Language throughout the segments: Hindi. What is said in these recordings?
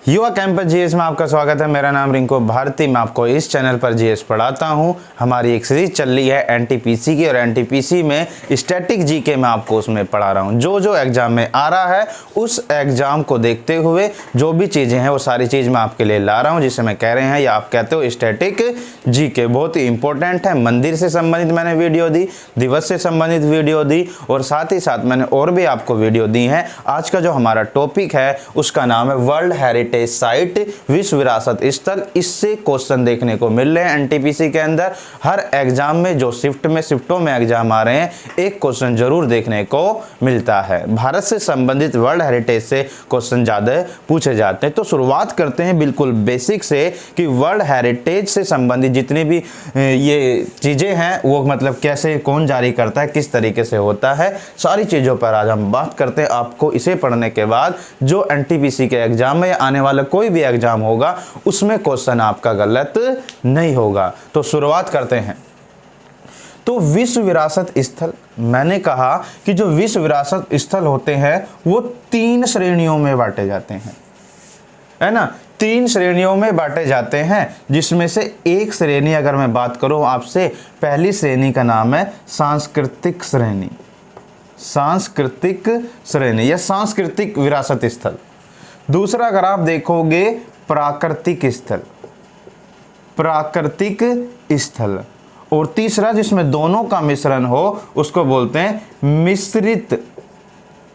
युवा कैंपस जीएस में आपका स्वागत है। मेरा नाम रिंकू भारती। मैं आपको इस चैनल पर जीएस पढ़ाता हूं। हमारी एक सीरीज चल रही है एनटीपीसी की, और एनटीपीसी में स्टैटिक जीके में आपको उसमें पढ़ा रहा हूं। जो एग्जाम में आ रहा है उस एग्जाम को देखते हुए जो भी चीज़ें हैं वो सारी चीज़ मैं आपके लिए ला रहा हूँ, जिसे मैं कह रहे हैं या आप कहते हो स्टैटिक जीके। बहुत ही इंपॉर्टेंट है। मंदिर से संबंधित मैंने वीडियो दी, दिवस से संबंधित वीडियो दी, और साथ ही साथ मैंने और भी आपको वीडियो दी हैं। आज का जो हमारा टॉपिक है उसका नाम है वर्ल्ड हेरिटेज साइट, विश्व विरासत स्थल। इससे क्वेश्चन देखने को मिल रहे हैं एनटीपीसी के अंदर। हर एग्जाम में जो शिफ्टों में एग्जाम आ रहे हैं, एक क्वेश्चन जरूर देखने को मिलता है। भारत से संबंधित वर्ल्ड हेरिटेज से क्वेश्चन ज्यादा पूछे जाते हैं। तो शुरुआत करते हैं बिल्कुल बेसिक से कि वर्ल्ड हेरिटेज से संबंधित जितनी भी ये चीजें हैं वो मतलब कैसे, कौन जारी करता है, किस तरीके से होता है, सारी चीजों पर आज हम बात करते हैं। आपको इसे पढ़ने के बाद जो एनटीपीसी के एग्जाम में आने वाला कोई भी एग्जाम होगा उसमें क्वेश्चन आपका गलत नहीं होगा। तो शुरुआत करते हैं। तो विश्व विरासत स्थल, मैंने कहा कि जो विश्व विरासत स्थल होते हैं वो 3 श्रेणियों में बांटे जाते हैं, है ना। 3 श्रेणियों में बांटे जाते हैं, जिसमें से एक श्रेणी अगर मैं बात करूं आपसे, पहली श्रेणी का नाम है सांस्कृतिक श्रेणी। सांस्कृतिक श्रेणी या सांस्कृतिक विरासत स्थल। दूसरा अगर आप देखोगे प्राकृतिक स्थल, प्राकृतिक स्थल। और तीसरा जिसमें दोनों का मिश्रण हो उसको बोलते हैं मिश्रित,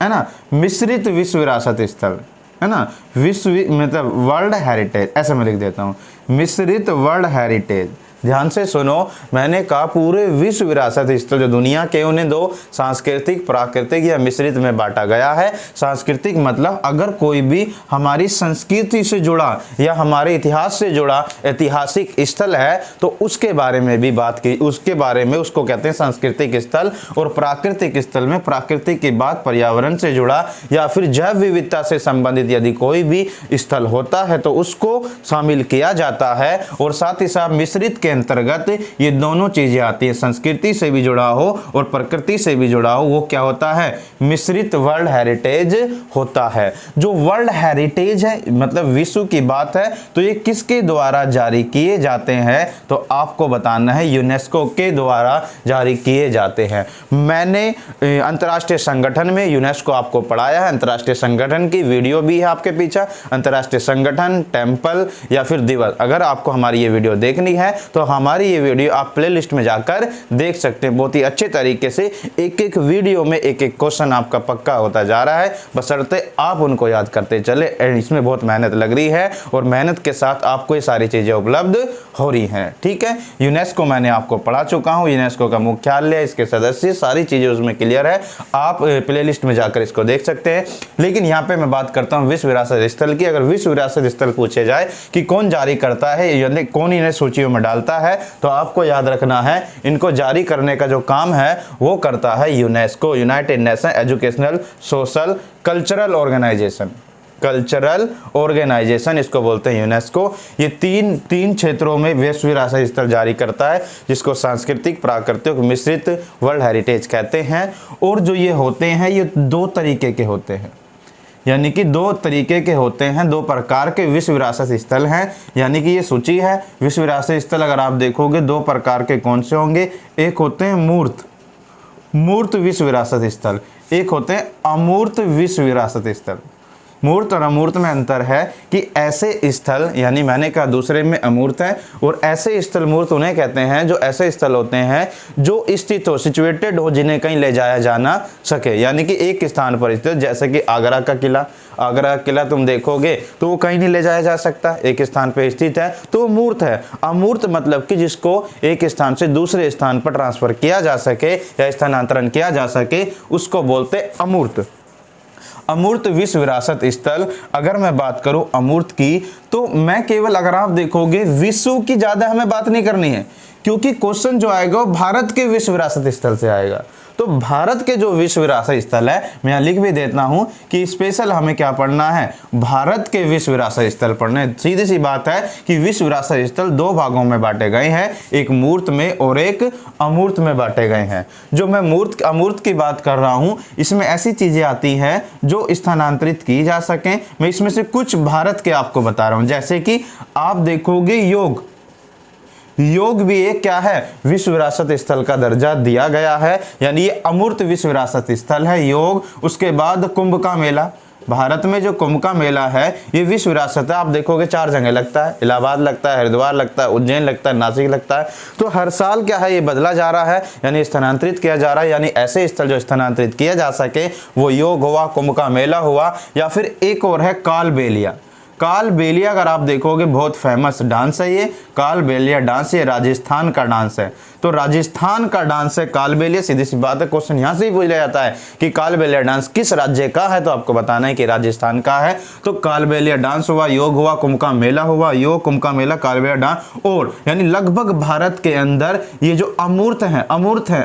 है ना, मिश्रित विश्व विरासत स्थल, है ना। मतलब वर्ल्ड हेरिटेज, ऐसे मैं लिख देता हूं, मिश्रित वर्ल्ड हेरिटेज। ध्यान से सुनो, मैंने कहा पूरे विश्व विरासत स्थल जो दुनिया के, उन्हें 2 सांस्कृतिक, प्राकृतिक या मिश्रित में बांटा गया है। सांस्कृतिक मतलब अगर कोई भी हमारी संस्कृति से जुड़ा या हमारे इतिहास से जुड़ा ऐतिहासिक स्थल है तो उसके बारे में भी बात की, उसके बारे में उसको कहते हैं सांस्कृतिक स्थल। और प्राकृतिक स्थल में प्राकृतिक के बाद पर्यावरण से जुड़ा या फिर जैव विविधता से संबंधित यदि कोई भी स्थल होता है तो उसको शामिल किया जाता है। और साथ ही साथ मिश्रित के अंतर्गत ये दोनों चीजें आती है, संस्कृति से भी जुड़ा हो और प्रकृति से भी जुड़ा हो, वो क्या होता है, मिश्रित वर्ल्ड हेरिटेज होता है। जो वर्ल्ड हेरिटेज है मतलब विश्व की बात है, तो ये किसके द्वारा जारी किए जाते हैं, तो आपको बताना है यूनेस्को के द्वारा जारी किए जाते हैं। मैंने अंतर्राष्ट्रीय संगठन में यूनेस्को आपको पढ़ाया है, अंतर्राष्ट्रीय संगठन की वीडियो भी है आपके पीछे, अंतर्राष्ट्रीय संगठन, टेम्पल या फिर दिवस। अगर आपको हमारी ये वीडियो देखनी है तो हमारी ये वीडियो आप प्लेलिस्ट में जाकर देख सकते हैं। बहुत ही अच्छे तरीके से एक एक वीडियो में एक एक क्वेश्चन आपका पक्का होता जा रहा है, बशर्ते आप उनको याद करते चले। इसमें बहुत मेहनत लग रही है और मेहनत के साथ आपको ये सारी चीजें उपलब्ध हो रही हैं, ठीक है। यूनेस्को मैंने आपको पढ़ा चुका हूं, यूनेस्को का मुख्यालय, इसके सदस्य, सारी चीजें उसमें क्लियर है, आप प्लेलिस्ट में जाकर इसको देख सकते हैं। लेकिन यहाँ पे मैं बात करता हूँ विश्व विरासत स्थल की। अगर विश्व विरासत स्थल पूछे जाए कि कौन जारी करता है यानी कौन इन्हें सूचियों में डालता है, तो आपको याद रखना है इनको जारी करने का जो काम है वो करता है UNESCO, United Nation educational social cultural organisation. Cultural organisation इसको बोलते हैं यूनेस्को। ये तीन क्षेत्रों में विश्व विरासत स्थल जारी करता है, जिसको सांस्कृतिक, प्राकृतिक, मिश्रित वर्ल्ड हेरिटेज कहते हैं। और जो ये होते हैं ये 2 तरीके के होते हैं, यानी कि 2 तरीके के होते हैं, 2 प्रकार के विश्व विरासत स्थल हैं। यानी कि ये सूची है विश्व विरासत स्थल। अगर आप देखोगे 2 प्रकार के कौन से होंगे, एक होते हैं मूर्त विश्व विरासत स्थल, एक होते हैं अमूर्त विश्व विरासत स्थल। मूर्त और अमूर्त में अंतर है कि ऐसे स्थल, यानी मैंने कहा दूसरे में अमूर्त है, और ऐसे स्थल मूर्त उन्हें कहते हैं जो ऐसे स्थल होते हैं जो स्थित हो, सिचुएटेड हो, जिन्हें कहीं ले जाया जाना सके। यानी कि एक स्थान पर स्थित, जैसे कि आगरा का किला, आगरा किला तुम देखोगे तो वो कहीं नहीं ले जाया जा सकता, एक स्थान पर स्थित है, तो वो मूर्त है। अमूर्त मतलब कि जिसको एक स्थान से दूसरे स्थान पर ट्रांसफर किया जा सके या स्थानांतरण किया जा सके, उसको बोलते अमूर्त। अमूर्त विश्व विरासत स्थल, अगर मैं बात करूं अमूर्त की, तो मैं केवल, अगर आप देखोगे विश्व की ज्यादा हमें बात नहीं करनी है, क्योंकि क्वेश्चन जो आएगा वो भारत के विश्व विरासत स्थल से आएगा। तो भारत के जो विश्व विरासत स्थल है, मैं यहाँ लिख भी देता हूं कि स्पेशल हमें क्या पढ़ना है, भारत के विश्व विरासत स्थल पढ़ने। सीधी सी बात है कि विश्व विरासत स्थल दो भागों में बांटे गए हैं, एक मूर्त में और एक अमूर्त में बांटे गए हैं। जो मैं मूर्त अमूर्त की बात कर रहा हूं, इसमें ऐसी चीजें आती हैं जो स्थानांतरित की जा सकें। मैं इसमें से कुछ भारत के आपको बता रहा हूं, जैसे कि आप देखोगे योग, योग भी एक क्या है, विश्व विरासत स्थल का दर्जा दिया गया है, यानी ये अमूर्त विश्व विरासत स्थल है योग। उसके बाद कुंभ का मेला, भारत में जो कुंभ का मेला है ये विश्व विरासत है। आप देखोगे 4 जगह लगता है, इलाहाबाद लगता है, हरिद्वार लगता है, उज्जैन लगता है, नासिक लगता है। तो हर साल क्या है, ये बदला जा रहा है, यानी स्थानांतरित किया जा रहा है। यानी ऐसे स्थल जो स्थानांतरित किया जा सके वो योग हुआ, कुंभ का मेला हुआ, या फिर एक और है कालबेलिया। कालबेलिया अगर आप देखोगे बहुत फेमस डांस है ये, कालबेलिया डांस, ये राजस्थान का डांस है। तो राजस्थान का डांस है कालबेलिया। सीधी सी बात है, क्वेश्चन यहां से ही पूछा जाता है कि कालबेलिया डांस किस राज्य का है, तो आपको बताना है कि राजस्थान का है। तो कालबेलिया डांस हुआ, योग हुआ, कुंभ का मेला हुआ, योग, कुंभ का मेला, कालबेलिया डांस। और यानी लगभग भारत के अंदर ये जो अमूर्त है,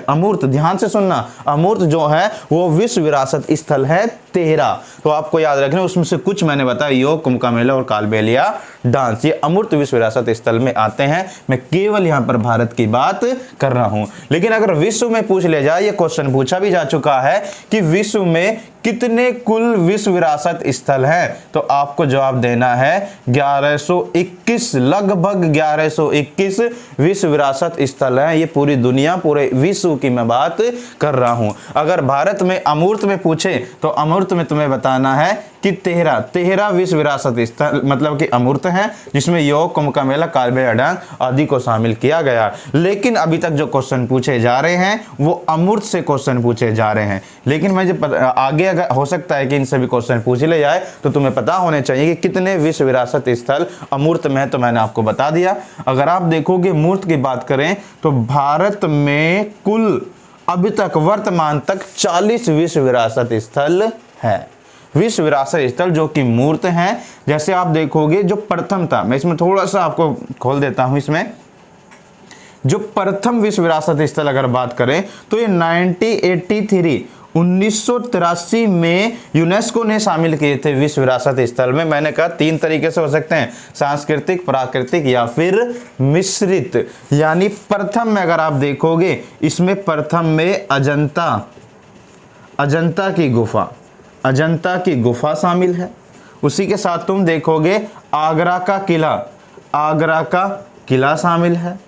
अमूर्त ध्यान से सुनना, अमूर्त जो है वो विश्व विरासत स्थल है 13। तो आपको याद रखना, उसमें से कुछ मैंने बताया, योग, कुंभ का मेला और कालबेलिया डांस, ये अमूर्त विश्व विरासत स्थल में आते हैं। मैं केवल यहां पर भारत की बात कर रहा हूं। लेकिन अगर विश्व में पूछ लिया जाए, ये क्वेश्चन पूछा भी जा चुका है कि विश्व में कितने कुल विश्व विरासत स्थल हैं, तो आपको जवाब देना है 1121, लगभग 1121 विश्व विरासत स्थल हैं। ये पूरी दुनिया, पूरे विश्व की मैं बात कर रहा हूं। अगर भारत में अमूर्त में पूछे तो अमूर्त में तुम्हें बताना है कि 13 विश्व विरासत स्थल मतलब कि अमूर्त हैं, जिसमें योग, कुंभ का मेला, कालबेलिया डांस आदि को शामिल किया गया। लेकिन अभी तक जो क्वेश्चन पूछे जा रहे हैं वो अमूर्त से क्वेश्चन पूछे जा रहे हैं। लेकिन मैं जो आगे अगर हो सकता है कि इनसे भी क्वेश्चन पूछ ले जाए, तो तुम्हें पता होने चाहिए कि कितने विश्व विरासत स्थल अमूर्त में है, तो मैंने आपको बता दिया। अगर आप देखोगे मूर्त की बात करें तो भारत में कुल अभी तक वर्तमान तक 40 विश्व विरासत स्थल है, विश्व विरासत स्थल जो कि मूर्त हैं। जैसे आप देखोगे जो प्रथम था, मैं इसमें थोड़ा सा आपको खोल देता हूं, इसमें जो प्रथम विश्व विरासत स्थल अगर बात करें तो ये 1983 में यूनेस्को ने शामिल किए थे विश्व विरासत स्थल में। मैंने कहा 3 तरीके से हो सकते हैं, सांस्कृतिक, प्राकृतिक या फिर मिश्रित। यानी प्रथम में अगर आप देखोगे, इसमें प्रथम में अजंता की गुफा शामिल है। उसी के साथ तुम देखोगे आगरा का किला शामिल है।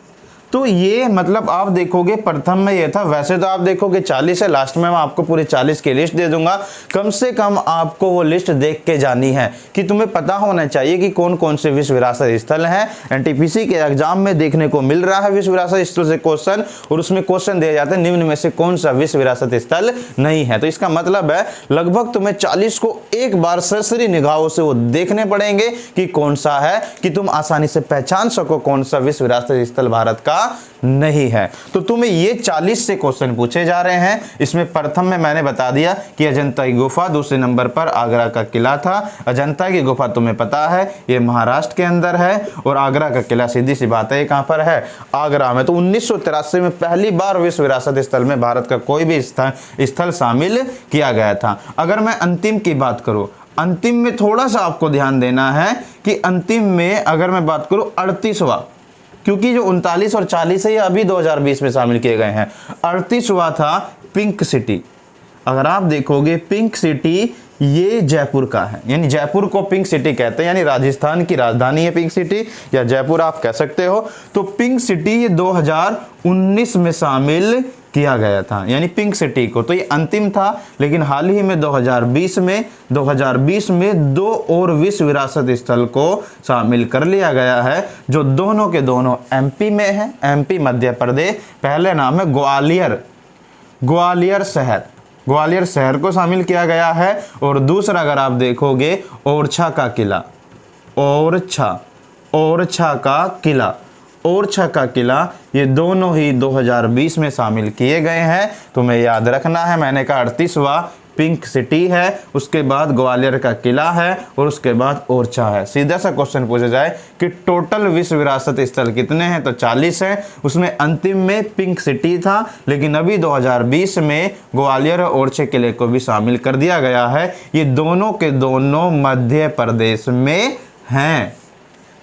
तो ये मतलब आप देखोगे प्रथम में ये था। वैसे तो आप देखोगे 40 है, लास्ट में मैं आपको पूरे 40 की लिस्ट दे दूंगा। कम से कम आपको वो लिस्ट देख के जानी है कि तुम्हें पता होना चाहिए कि कौन कौन से विश्व विरासत स्थल हैं। एनटीपीसी के एग्जाम में देखने को मिल रहा है विश्व विरासत स्थल से क्वेश्चन, और उसमें क्वेश्चन दिए जाते हैं निम्न में से कौन सा विश्व विरासत स्थल नहीं है। तो इसका मतलब है लगभग तुम्हें 40 को एक बार सरसरी निगाहों से वो देखने पड़ेंगे कि कौन सा है, कि तुम आसानी से पहचान सको कौन सा विश्व विरासत स्थल भारत का नहीं है। तो तुम्हें ये 40 से क्वेश्चन पूछे जा रहे हैं। इसमें प्रथम में मैंने बता दिया कि अजंता की गुफा, दूसरे नंबर पर आगरा का किला था। अजंता की गुफा तुम्हें पता है ये महाराष्ट्र के अंदर है, और आगरा का किला सीधी सी बात है कहां पर है, आगरा में। तो 1983 में पहली बार विश्व विरासत स्थल में भारत का कोई भी स्थल शामिल किया गया था। अगर मैं अंतिम की बात करूं, अंतिम में थोड़ा सा आपको ध्यान देना है कि अंतिम में अगर मैं बात करूं 38वां, क्योंकि जो 39 और 40 है ये अभी 2020 में शामिल किए गए हैं। 38वां था पिंक सिटी। अगर आप देखोगे पिंक सिटी ये जयपुर का है, यानी जयपुर को पिंक सिटी कहते हैं, यानी राजस्थान की राजधानी है पिंक सिटी, या जयपुर आप कह सकते हो। तो पिंक सिटी ये 2019 में शामिल किया गया था, यानी पिंक सिटी को। तो ये अंतिम था, लेकिन हाल ही में 2020 में 2 और विश्व विरासत स्थल को शामिल कर लिया गया है, जो दोनों के दोनों एमपी में है, एमपी मध्य प्रदेश। पहले नाम है ग्वालियर शहर को शामिल किया गया है, और दूसरा अगर आप देखोगे ओरछा का किला, ये दोनों ही 2020 में शामिल किए गए हैं। तुम्हें याद रखना है, मैंने कहा 38वां पिंक सिटी है, उसके बाद ग्वालियर का किला है और उसके बाद ओरछा है। सीधा सा क्वेश्चन पूछा जाए कि टोटल विश्व विरासत स्थल कितने हैं, तो 40 है। उसमें अंतिम में पिंक सिटी था, लेकिन अभी 2020 में ग्वालियर और ओरछा किले को भी शामिल कर दिया गया है। ये दोनों के दोनों मध्य प्रदेश में हैं।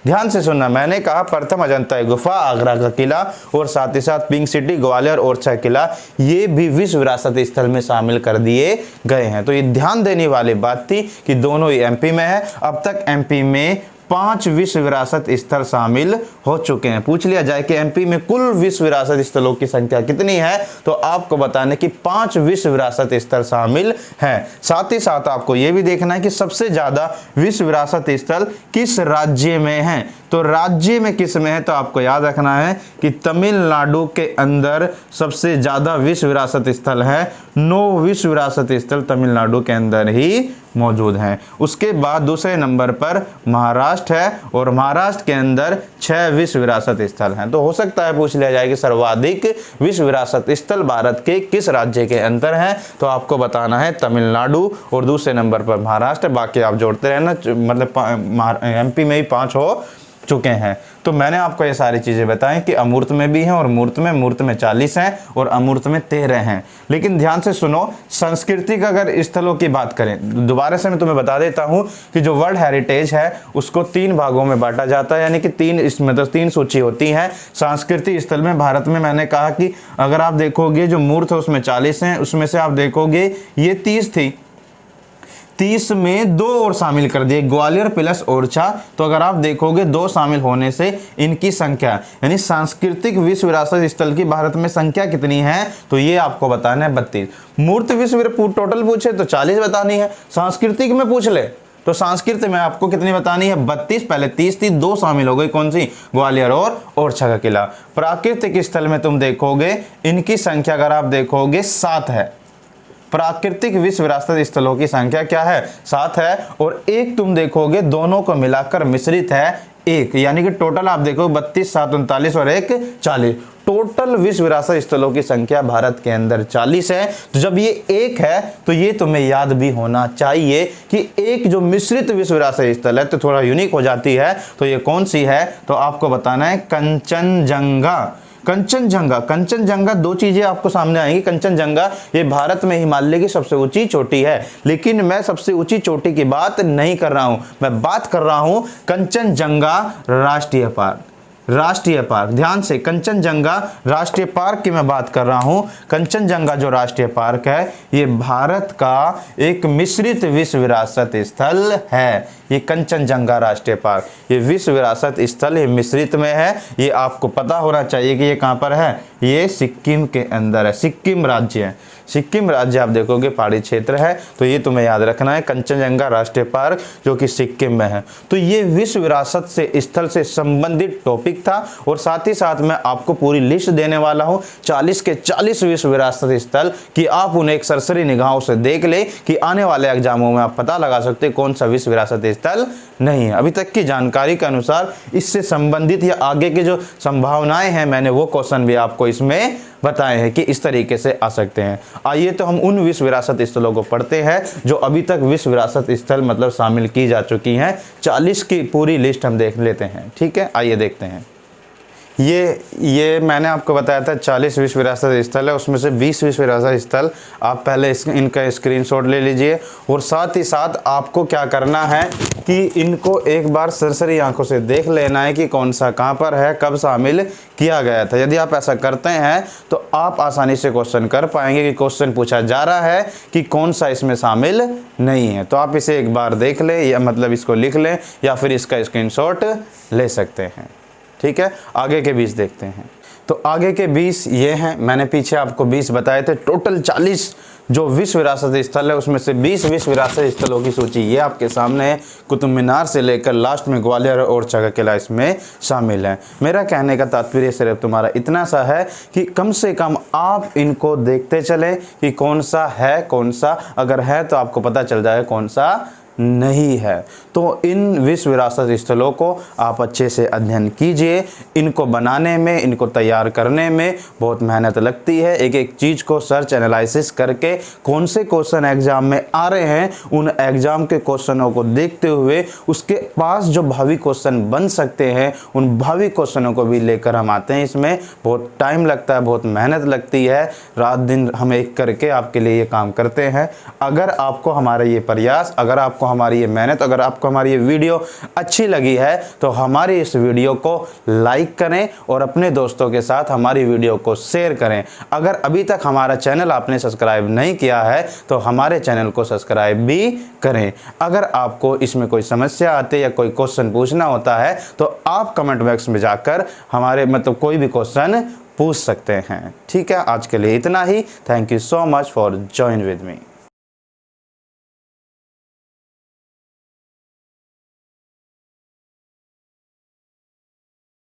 ध्यान से सुनना, मैंने कहा प्रथम अजंता गुफा, आगरा का किला और साथ ही साथ पिंक सिटी, ग्वालियर, ओरछा किला, ये भी विश्व विरासत स्थल में शामिल कर दिए गए हैं। तो ये ध्यान देने वाली बात थी कि दोनों ही एमपी में है। अब तक एमपी में 5 विश्व विरासत स्थल शामिल हो चुके हैं। पूछ लिया जाए कि एमपी में कुल विश्व विरासत स्थलों की संख्या कितनी है, तो आपको बताने की 5 विश्व विरासत स्थल शामिल हैं। साथ ही साथ आपको यह भी देखना है कि सबसे ज्यादा विश्व विरासत स्थल किस राज्य में है। तो राज्य में किस में है, तो आपको याद रखना है कि तमिलनाडु के अंदर सबसे ज्यादा विश्व विरासत स्थल है। 9 विश्व विरासत स्थल तमिलनाडु के अंदर ही मौजूद हैं। उसके बाद दूसरे नंबर पर महाराष्ट्र है और महाराष्ट्र के अंदर 6 विश्व विरासत स्थल हैं। तो हो सकता है पूछ लिया जाए कि सर्वाधिक विश्व विरासत स्थल भारत के किस राज्य के अंदर हैं, तो आपको बताना है तमिलनाडु और दूसरे नंबर पर महाराष्ट्र। बाकी आप जोड़ते रहना, मतलब एमपी में ही 5 हो चुके हैं। तो मैंने आपको ये सारी चीज़ें बताएं कि अमूर्त में भी हैं और मूर्त में 40 हैं और अमूर्त में 13 हैं। लेकिन ध्यान से सुनो, सांस्कृतिक अगर स्थलों की बात करें, दोबारा से मैं तुम्हें बता देता हूं कि जो वर्ल्ड हेरिटेज है उसको 3 भागों में बांटा जाता है, यानी कि 3 सूची होती है। सांस्कृतिक स्थल में भारत में मैंने कहा कि अगर आप देखोगे जो मूर्त है उसमें 40 हैं, उसमें से आप देखोगे ये 30 थी, 30 में 2 और शामिल कर दिए, ग्वालियर प्लस ओरछा। तो अगर आप देखोगे 2 शामिल होने से इनकी संख्या, यानी सांस्कृतिक विश्व विरासत स्थल की भारत में संख्या कितनी है, तो ये आपको बताना है 32। मूर्त विश्व टोटल पूछे तो 40 बतानी है, सांस्कृतिक में पूछ ले तो संस्कृत में आपको कितनी बतानी है, 32। पहले 30 थी, 2 शामिल हो गई, कौन सी, ग्वालियर और ओरछा का किला। प्राकृतिक स्थल में तुम देखोगे इनकी संख्या अगर आप देखोगे 7 है। प्राकृतिक विश्व विरासत स्थलों की संख्या क्या है, 7 है। और एक तुम देखोगे दोनों को मिलाकर मिश्रित है 1, यानी कि टोटल आप देखो 32, 7, 39 और 1, 40। टोटल विश्व विरासत स्थलों की संख्या भारत के अंदर 40 है। तो जब ये 1 है तो ये तुम्हें याद भी होना चाहिए कि एक जो मिश्रित विश्व विरासत स्थल है तो थोड़ा यूनिक हो जाती है। तो ये कौन सी है, तो आपको बताना है कंचनजंगा। कंचनजंगा 2 चीजें आपको सामने आएंगी। कंचनजंगा ये भारत में हिमालय की सबसे ऊंची चोटी है, लेकिन मैं सबसे ऊंची चोटी की बात नहीं कर रहा हूं, मैं बात कर रहा हूं कंचनजंगा राष्ट्रीय पार्क। राष्ट्रीय पार्क, ध्यान से, कंचनजंगा राष्ट्रीय पार्क की मैं बात कर रहा हूं। कंचनजंगा जो राष्ट्रीय पार्क है ये भारत का एक मिश्रित विश्व विरासत स्थल है। ये कंचनजंगा राष्ट्रीय पार्क, ये विश्व विरासत स्थल ये मिश्रित में है। ये आपको पता होना चाहिए कि ये कहां पर है, ये सिक्किम के अंदर है, सिक्किम राज्य है। सिक्किम राज्य आप देखोगे पहाड़ी क्षेत्र है, तो ये तुम्हें याद रखना है, कंचनजंगा राष्ट्रीय पार्क जो कि सिक्किम में है। तो ये विश्व विरासत से स्थल से संबंधित टॉपिक था और साथ ही साथ मैं आपको पूरी लिस्ट देने वाला हूं 40 के 40 विश्व विरासत स्थल कि आप उन्हें एक सरसरी निगाहों से देख ले कि आने वाले एग्जामों में आप पता लगा सकते कौन सा विश्व विरासत स्थल नहीं है। अभी तक की जानकारी के अनुसार इससे संबंधित या आगे की जो संभावनाएं हैं मैंने वो क्वेश्चन भी आपको इसमें बताए हैं कि इस तरीके से आ सकते हैं। आइए तो हम उन विश्व विरासत स्थलों को पढ़ते हैं जो अभी तक विश्व विरासत स्थल मतलब शामिल की जा चुकी हैं। 40 की पूरी लिस्ट हम देख लेते हैं, ठीक है। आइए देखते हैं। ये मैंने आपको बताया था 40 विश्व विरासत स्थल है, उसमें से 20 विश्व विरासत स्थल आप पहले इनका स्क्रीनशॉट ले लीजिए। और साथ ही साथ आपको क्या करना है कि इनको एक बार सरसरी आंखों से देख लेना है कि कौन सा कहाँ पर है, कब शामिल किया गया था। यदि आप ऐसा करते हैं तो आप आसानी से क्वेश्चन कर पाएंगे कि क्वेश्चन पूछा जा रहा है कि कौन सा इसमें शामिल नहीं है। तो आप इसे एक बार देख लें या मतलब इसको लिख लें या फिर इसका स्क्रीनशॉट ले सकते हैं, ठीक है। आगे के 20 देखते हैं। तो आगे के 20 ये हैं, मैंने पीछे आपको 20 बताए थे। टोटल 40 जो विश्व विरासत स्थल है उसमें से 20 विश्व विरासत स्थलों की सूची ये आपके सामने है। कुतुब मीनार से लेकर लास्ट में ग्वालियर और ओरछा का किला इसमें शामिल है। मेरा कहने का तात्पर्य सिर्फ तुम्हारा इतना सा है कि कम से कम आप इनको देखते चले कि कौन सा है, कौन सा अगर है तो आपको पता चल जाए कौन सा नहीं है। तो इन विश्व विरासत स्थलों को आप अच्छे से अध्ययन कीजिए। इनको बनाने में, इनको तैयार करने में बहुत मेहनत लगती है। एक एक चीज़ को सर्च एनालिसिस करके कौन से क्वेश्चन एग्जाम में आ रहे हैं, उन एग्जाम के क्वेश्चनों को देखते हुए उसके पास जो भावी क्वेश्चन बन सकते हैं, उन भावी क्वेश्चनों को भी लेकर हम आते हैं। इसमें बहुत टाइम लगता है, बहुत मेहनत लगती है, रात दिन हम एक करके आपके लिए ये काम करते हैं। अगर आपको हमारा ये प्रयास, अगर आपको हमारी ये मेहनत, अगर आपको हमारी ये वीडियो अच्छी लगी है तो हमारी इस वीडियो को लाइक करें और अपने दोस्तों के साथ हमारी वीडियो को शेयर करें। अगर अभी तक हमारा चैनल आपने सब्सक्राइब नहीं किया है तो हमारे चैनल को सब्सक्राइब भी करें। अगर आपको इसमें कोई समस्या आती है या कोई क्वेश्चन पूछना होता है तो आप कमेंट बॉक्स में जाकर हमारे कोई भी क्वेश्चन पूछ सकते हैं। ठीक है, आज के लिए इतना ही। Thank you so much for join with me.